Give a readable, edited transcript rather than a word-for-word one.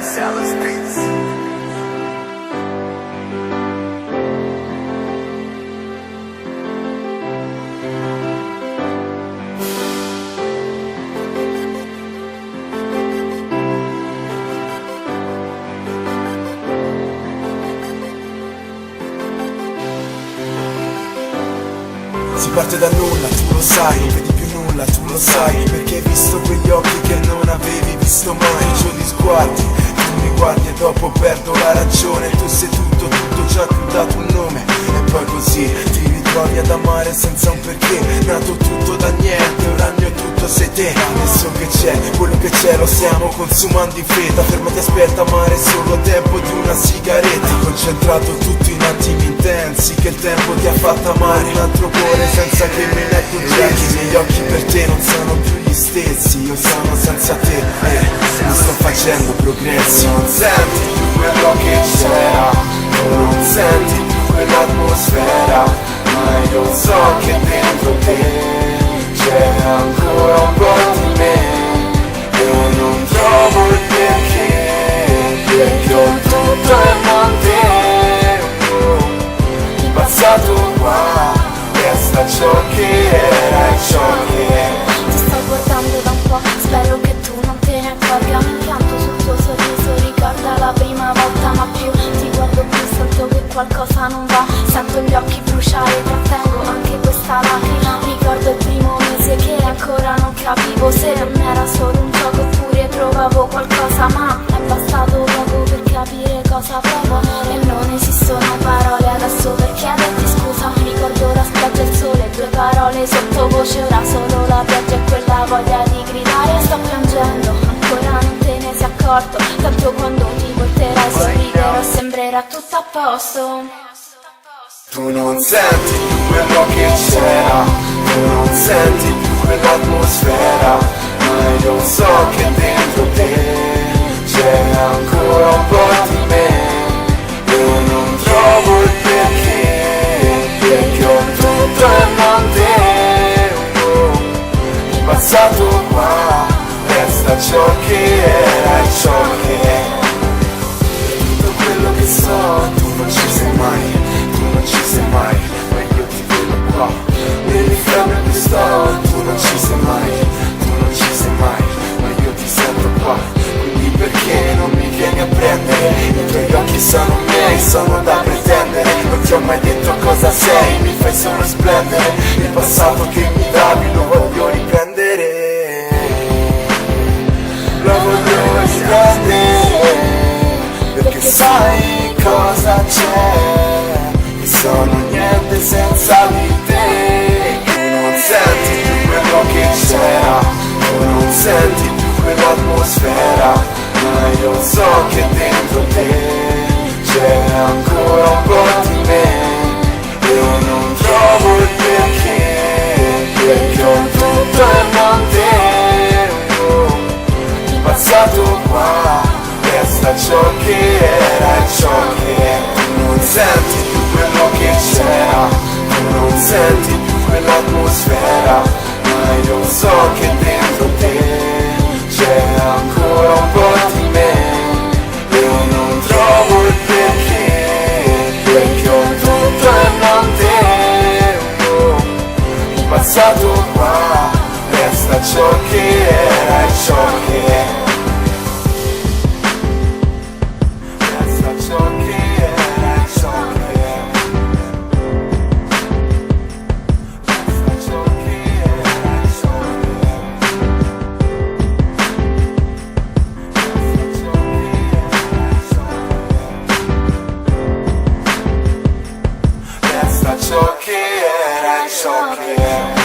Salad Streets. Si parte da nulla, tu lo sai, non vedi più nulla, tu lo sai, perché hai visto quegli occhi che non avevi visto mai. Io di sguardi, tu mi guardi e dopo perdo la ragione. Tu sei tutto, tutto già che ho dato un nome. E poi così ti ritrovi ad amare senza un perché. Nato tutto da niente, un ragno tutto sei te. Adesso che c'è, quello che c'è lo stiamo consumando in fretta. Fermati, aspetta, amare solo a tempo di una sigaretta. Concentrato tutto in attimi intensi, che il tempo ti ha fatto amare un altro cuore senza che me ne accorgessi. I miei occhi per te non sono più gli stessi, io sono senza te, non sto facendo progressi. Non senti più quello che c'era, tu non senti più quell'atmosfera, ma io so che dentro te c'è ancora un po' di me. Io non trovo il perché ho tutto e non te. Il passato qua resta ciò che era e ciò che è. Ti sto guardando da un po', spero che tu non te ne accorga. Mi impianto sul tuo sorriso, ricorda la prima volta. Ma più ti guardo più sento che qualcosa non va. Sento gli occhi bruciare, trattengo anche questa lacrima. Ricordo il primo mese che ancora non capivo se non era solo un gioco oppure provavo qualcosa. Ma è bastato poco per capire cosa provo. E non esistono parole adesso per chiederti scusa. Ricordo la spiaggia, il sole, due parole sottovoce. Ora solo la pioggia e quella voglia di gridare. Sto piangendo, ancora non te ne sei accorto. Tanto quando ti volterai sorriderò, sembrerà tutto a posto. Tu non senti più quello che c'era, tu non senti più quell'atmosfera, ma io so che dentro te c'è ancora un po' di me. Io non trovo il perché ho tutto e non te. Il passato qua resta ciò che era e ciò che è. Tutto quello che so, tu non ci sei mai, tu non ci sei mai, ma io ti vedo qua. Nell'inferno che sto, tu non ci sei mai, tu non ci sei mai, ma io ti sento qua. Quindi perché non mi vieni a prendere? I tuoi occhi sono miei, sono da pretendere. Non ti ho mai detto cosa sei, mi fai solo splendere. Il passato che mi davi lo voglio riprendere, lo voglio riprendere. Perché sai cosa c'è, che sono niente senza di te. Tu non senti più quello che c'era, tu non senti più quell'atmosfera, ma io so che dentro te c'è ancora un po' di me. Io non trovo il perché ho tutto e non te. Il passato qua resta ciò che era e ciò che è. Tu non senti più quello che c'era, tu non senti più quell'atmosfera, ma io so che dentro te c'è ancora un po' di me. Io non trovo il perché ho tutto e non te. Il passato qua resta ciò che era e ciò che è. Ciò che era, ciò che è. Ciò che era, ciò che è. Resta ciò che era, ciò che è.